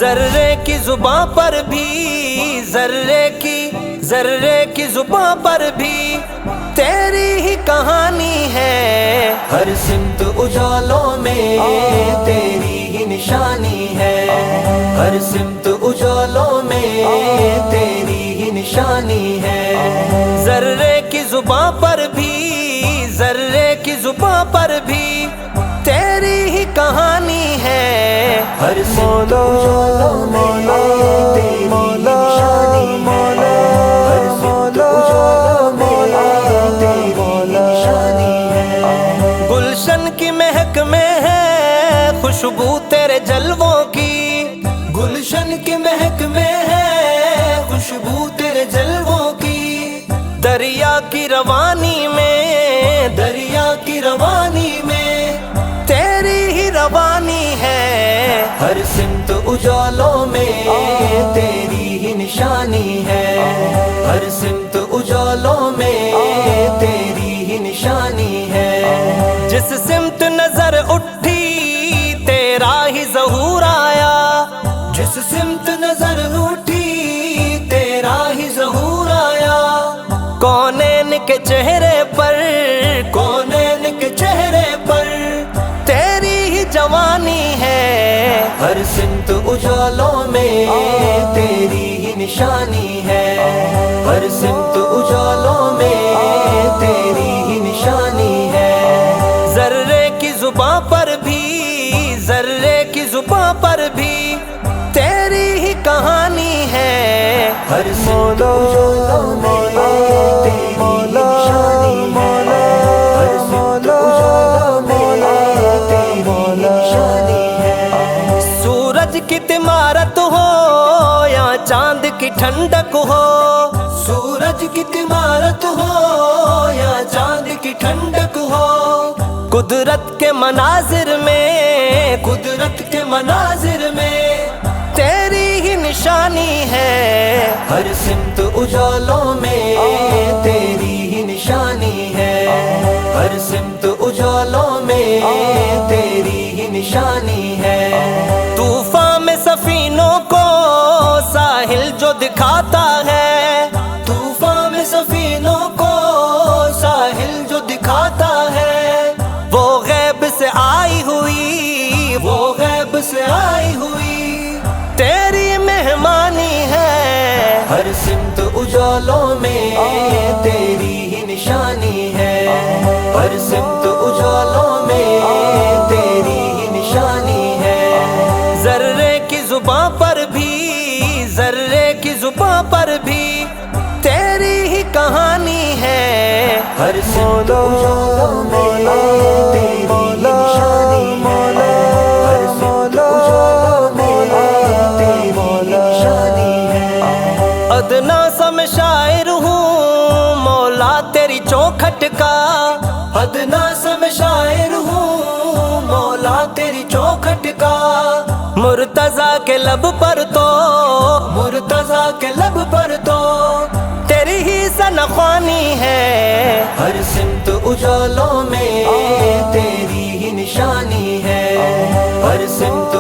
ذرے کی زباں پر بھی، ذرے کی زباں پر بھی تیری ہی کہانی ہے۔ ہر سمت اجالوں میں تیری ہی نشانی ہے، ہر سمت اجالوں میں تیری ہی نشانی ہے۔ ذرے کی زباں پر بھی، ذرے کی زباں پر بھی تیری ہی کہانی ہے۔ ہر سمت اجالوں میں تیری ہی نشانی ہے، ہر سمت اجالوں میں تیری ہی نشانی ہے۔ گلشن کی مہک میں ہے خوشبو تیرے جلووں کی، گلشن کی مہک میں ہے خوشبو تیرے جلووں کی۔ دریا کی روانی میں، دریا کی روانی میں تیری ہی روانی ہے۔ ہر سمت اجالوں میں تیری ہی نشانی ہے، ہر سمت اجالوں میں تیری ہی نشانی ہے۔ جس سمت نظر اٹھی تیرا ہی ظہور آیا، جس سمت نظر اٹھی تیرا ہی ظہور آیا۔ کونین کے چہرے پر، کونین کے چہرے پر تیری ہی جوانی ہے۔ ہر سمت اجالوں میں تیری ہی نشانی ہے، ہر سمت اجالوں میں تیری ہی نشانی ہے۔ ذرے کی زباں پر بھی، ذرے کی زباں پر بھی تیری ہی کہانی ہے۔ ہر سمت اجالوں میں تیری ہی نشانی ہے، ہر سمت اجالوں میں تیری ہی نشانی ہے۔ سورج کی تمارت ہو یا چاند کی ٹھنڈک ہو، سورج کی تمارت ہو یا چاند کی ٹھنڈک ہو، قدرت کے مناظر میں، قدرت کے مناظر میں تیری ہی نشانی ہے۔ ہر سمت اجالوں میں تیری ہی نشانی ہے، ہر سمت اجالوں میں تیری ہی نشانی ہے۔ طوفان میں سفینوں کو ساحل جو دکھاتا ہے، طوفان میں سفینوں کو ساحل جو دکھاتا ہے، وہ غیب سے آئی ہوئی، وہ غیب سے آئی ہوئی تیری مہمانی ہے۔ ہر سمت اجالوں میں تیری ہی نشانی ہے، ہر سمت اجالوں میں تیری ہی نشانی ہے۔ ذرے کی زباں پر بھی، ذرے کی زباں پر بھی تیری ہی کہانی ہے۔ ہر سمت اجالوں میں تیری ہی نشانی ہے، ہر سمت اجالوں میں تیری ہی نشانی ہے۔ ادنا سا میں شاعر ہوں مولا تیری چوکھٹ کا، ادنا سا میں شاعر ہوں مولا تیری چوکھٹ کا۔ مرتضیٰ کے لب پر تو، مرتضیٰ کے لب پر تو تیری ہی ثناخوانی ہے۔ ہر سمت اجالوں میں تیری ہی نشانی ہے، ہر سمت